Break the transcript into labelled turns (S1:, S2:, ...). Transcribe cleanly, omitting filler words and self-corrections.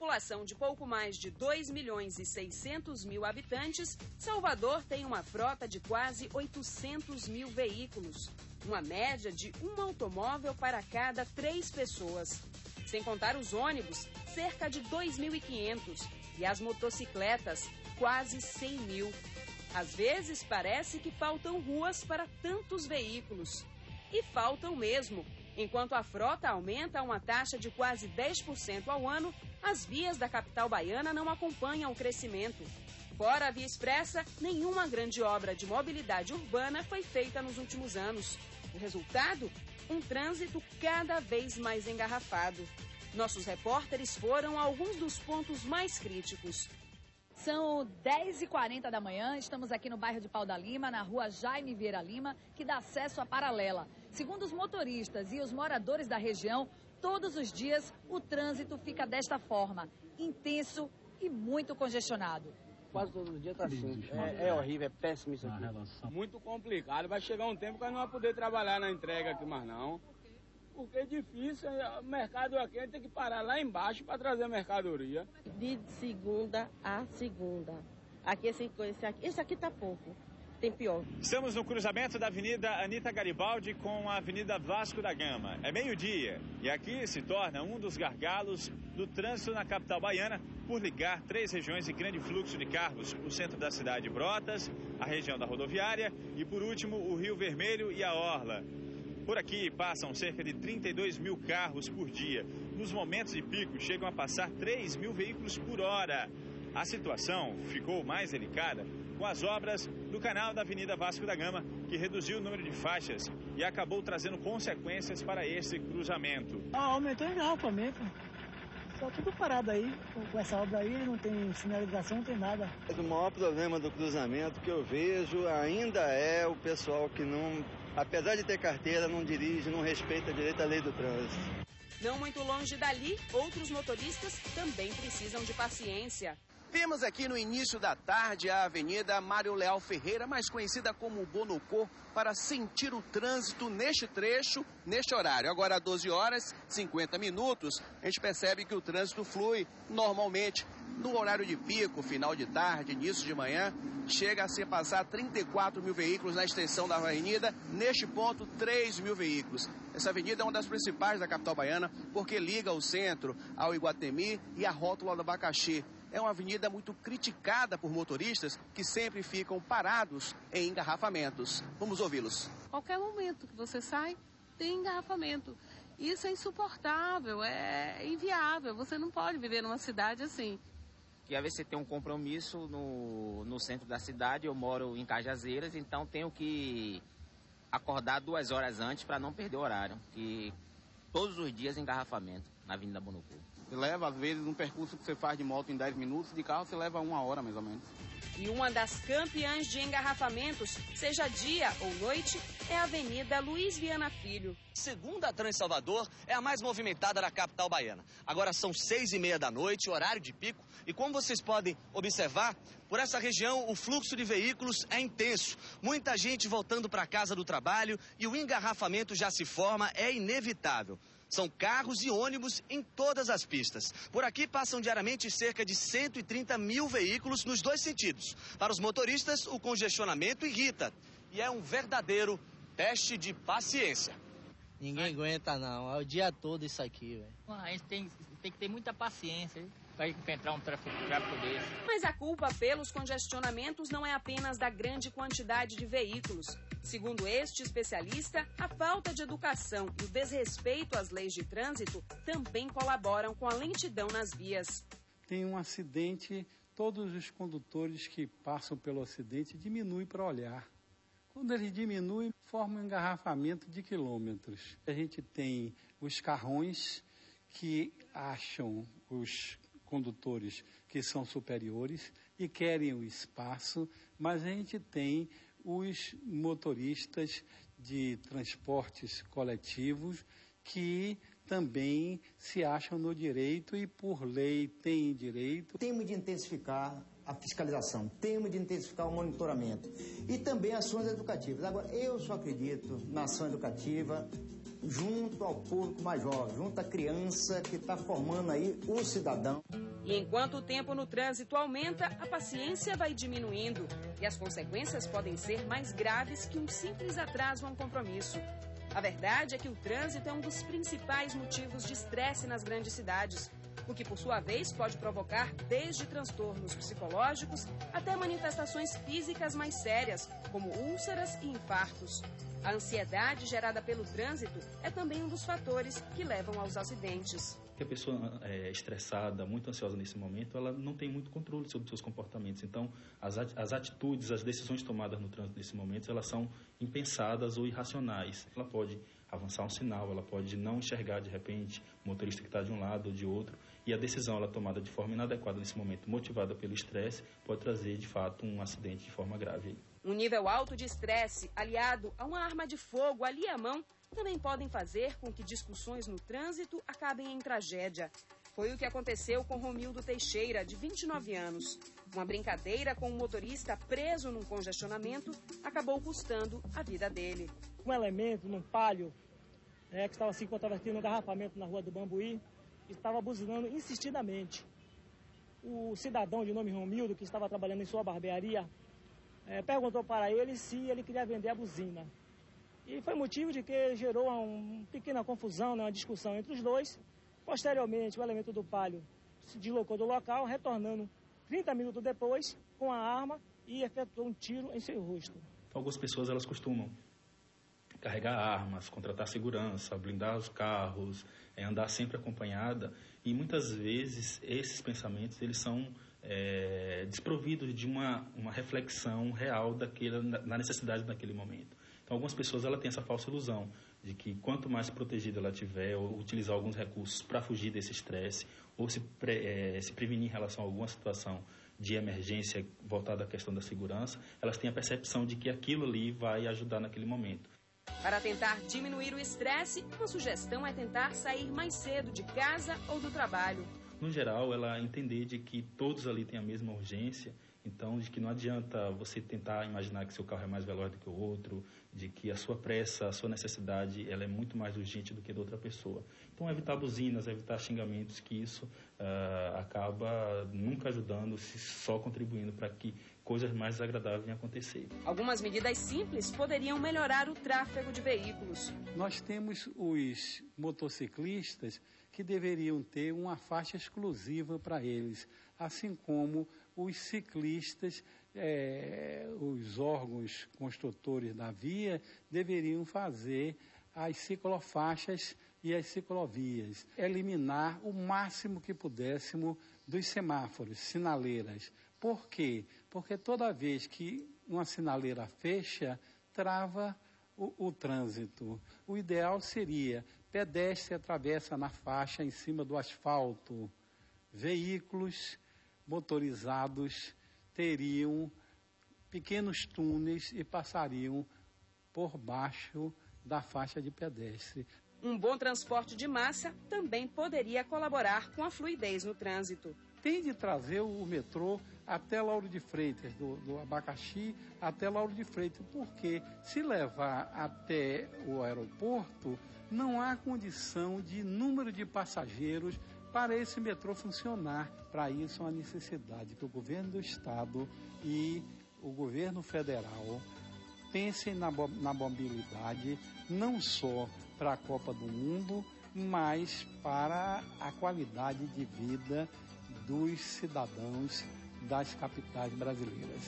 S1: população de pouco mais de 2.600.000 habitantes, Salvador tem uma frota de quase 800.000 veículos, uma média de um automóvel para cada 3 pessoas. Sem contar os ônibus, cerca de 2.500, e as motocicletas, quase 100.000. Às vezes parece que faltam ruas para tantos veículos. E faltam mesmo. Enquanto a frota aumenta a uma taxa de quase 10% ao ano, as vias da capital baiana não acompanham o crescimento. Fora a Via Expressa, nenhuma grande obra de mobilidade urbana foi feita nos últimos anos. O resultado? Um trânsito cada vez mais engarrafado. Nossos repórteres foram a alguns dos pontos mais críticos.
S2: São 10h40 da manhã, estamos aqui no bairro de Pau da Lima, na rua Jaime Vieira Lima, que dá acesso à Paralela. Segundo os motoristas e os moradores da região, todos os dias o trânsito fica desta forma, intenso e muito congestionado.
S3: Quase todo dia está assim, é horrível, é péssimo isso aqui.
S4: Muito complicado, vai chegar um tempo que não vai poder trabalhar na entrega aqui mais não. Porque é difícil, o mercado aqui tem que parar lá embaixo para trazer mercadoria.
S5: De segunda a segunda. Aqui esse aqui tá pouco, tem pior.
S6: Estamos no cruzamento da Avenida Anita Garibaldi com a Avenida Vasco da Gama. É meio-dia e aqui se torna um dos gargalos do trânsito na capital baiana por ligar 3 regiões de grande fluxo de carros. O centro da cidade, Brotas, a região da rodoviária e, por último, o Rio Vermelho e a Orla. Por aqui passam cerca de 32.000 carros por dia. Nos momentos de pico chegam a passar 3.000 veículos por hora. A situação ficou mais delicada com as obras do canal da Avenida Vasco da Gama, que reduziu o número de faixas e acabou trazendo consequências para esse cruzamento.
S7: Aumentou o engarrafamento. Está tudo parado aí, com essa obra aí, não tem sinalização, não tem nada.
S8: O maior problema do cruzamento que eu vejo ainda é o pessoal que não, apesar de ter carteira, não dirige, não respeita direito à lei do trânsito.
S1: Não muito longe dali, outros motoristas também precisam de paciência.
S9: Vimos aqui no início da tarde a Avenida Mário Leal Ferreira, mais conhecida como Bonocô, para sentir o trânsito neste trecho, neste horário. Agora, às 12h50, a gente percebe que o trânsito flui normalmente. No horário de pico, final de tarde, início de manhã, chega a se passar 34.000 veículos na extensão da avenida. Neste ponto, 3.000 veículos. Essa avenida é uma das principais da capital baiana, porque liga o centro ao Iguatemi e a rótula do Abacaxi. É uma avenida muito criticada por motoristas que sempre ficam parados em engarrafamentos. Vamos ouvi-los.
S10: Qualquer momento que você sai, tem engarrafamento. Isso é insuportável, é inviável. Você não pode viver numa cidade assim.
S11: E às vezes você tem um compromisso no centro da cidade, eu moro em Cajazeiras, então tenho que acordar 2 horas antes para não perder o horário. E todos os dias engarrafamento na Avenida Bonocô.
S12: Você leva, às vezes, um percurso que você faz de moto em 10 minutos, de carro você leva 1 hora, mais ou menos.
S1: E uma das campeãs de engarrafamentos, seja dia ou noite, é a Avenida Luiz Viana Filho.
S13: Segunda Trans Salvador é a mais movimentada da capital baiana. Agora são 6h30 da noite, horário de pico, e como vocês podem observar, por essa região o fluxo de veículos é intenso. Muita gente voltando para casa do trabalho e o engarrafamento já se forma, é inevitável. São carros e ônibus em todas as pistas. Por aqui passam diariamente cerca de 130.000 veículos nos 2 sentidos. Para os motoristas, o congestionamento irrita. E é um verdadeiro teste de paciência.
S3: Ninguém aguenta não, é o dia todo isso aqui, velho.
S14: A gente tem que ter muita paciência para enfrentar um tráfego desse.
S1: Mas a culpa pelos congestionamentos não é apenas da grande quantidade de veículos. Segundo este especialista, a falta de educação e o desrespeito às leis de trânsito também colaboram com a lentidão nas vias.
S15: Tem um acidente, todos os condutores que passam pelo acidente diminuem para olhar. Quando eles diminuem, forma um engarrafamento de quilômetros. A gente tem os carrões que acham os condutores que são superiores e querem o espaço, mas a gente tem os motoristas de transportes coletivos que também se acham no direito e por lei têm direito.
S16: Temos de intensificar a fiscalização, temos de intensificar o monitoramento e também ações educativas. Agora, eu só acredito na ação educativa junto ao público mais jovem, junto à criança que está formando aí o cidadão.
S1: E enquanto o tempo no trânsito aumenta, a paciência vai diminuindo. E as consequências podem ser mais graves que um simples atraso a um compromisso. A verdade é que o trânsito é um dos principais motivos de estresse nas grandes cidades, o que, por sua vez, pode provocar desde transtornos psicológicos até manifestações físicas mais sérias, como úlceras e infartos. A ansiedade gerada pelo trânsito é também um dos fatores que levam aos acidentes.
S17: A pessoa estressada, muito ansiosa nesse momento, ela não tem muito controle sobre os seus comportamentos. Então, as atitudes, as decisões tomadas no trânsito nesse momento, elas são impensadas ou irracionais. Ela pode avançar um sinal, ela pode não enxergar de repente o motorista que está de um lado ou de outro. E a decisão ela tomada de forma inadequada nesse momento, motivada pelo estresse, pode trazer de fato um acidente de forma grave.
S1: Um nível alto de estresse, aliado a uma arma de fogo ali à mão, também podem fazer com que discussões no trânsito acabem em tragédia. Foi o que aconteceu com Romildo Teixeira, de 29 anos. Uma brincadeira com um motorista preso num congestionamento acabou custando a vida dele.
S7: Um elemento num Palio, que estava se encontrava aqui no engarrafamento na rua do Bambuí, estava buzinando insistidamente. O cidadão de nome Romildo, que estava trabalhando em sua barbearia, perguntou para ele se ele queria vender a buzina. E foi motivo de que gerou uma pequena confusão, uma discussão entre os dois. Posteriormente, o elemento do Palio se deslocou do local, retornando 30 minutos depois com a arma e efetuou um tiro em seu rosto.
S17: Algumas pessoas elas costumam carregar armas, contratar segurança, blindar os carros, andar sempre acompanhada. E muitas vezes esses pensamentos eles são desprovidos de uma reflexão real na necessidade daquele momento. Então, algumas pessoas ela têm essa falsa ilusão de que quanto mais protegida ela tiver, ou utilizar alguns recursos para fugir desse estresse, ou se prevenir em relação a alguma situação de emergência voltada à questão da segurança, elas têm a percepção de que aquilo ali vai ajudar naquele momento.
S1: Para tentar diminuir o estresse, uma sugestão é tentar sair mais cedo de casa ou do trabalho.
S17: No geral, ela entender de que todos ali têm a mesma urgência, então de que não adianta você tentar imaginar que seu carro é mais veloz do que o outro, de que a sua pressa, a sua necessidade, ela é muito mais urgente do que da outra pessoa. Então, evitar buzinas, evitar xingamentos, que isso acaba nunca ajudando, só contribuindo para que coisas mais desagradáveis venham acontecer.
S1: Algumas medidas simples poderiam melhorar o tráfego de veículos.
S15: Nós temos os motociclistas que deveriam ter uma faixa exclusiva para eles, assim como os ciclistas, os órgãos construtores da via deveriam fazer as ciclofaixas e as ciclovias, eliminar o máximo que pudéssemos dos semáforos, sinaleiras. Por quê? Porque toda vez que uma sinaleira fecha, trava o trânsito. O ideal seria pedestre atravessa na faixa em cima do asfalto. Veículos motorizados teriam pequenos túneis e passariam por baixo da faixa de pedestre.
S1: Um bom transporte de massa também poderia colaborar com a fluidez no trânsito.
S15: Tem de trazer o metrô até Lauro de Freitas, do Abacaxi até Lauro de Freitas, porque se levar até o aeroporto, não há condição de número de passageiros para esse metrô funcionar. Para isso, há necessidade que o governo do estado e o governo federal pensem na mobilidade, não só para a Copa do Mundo, mas para a qualidade de vida dos cidadãos das capitais brasileiras.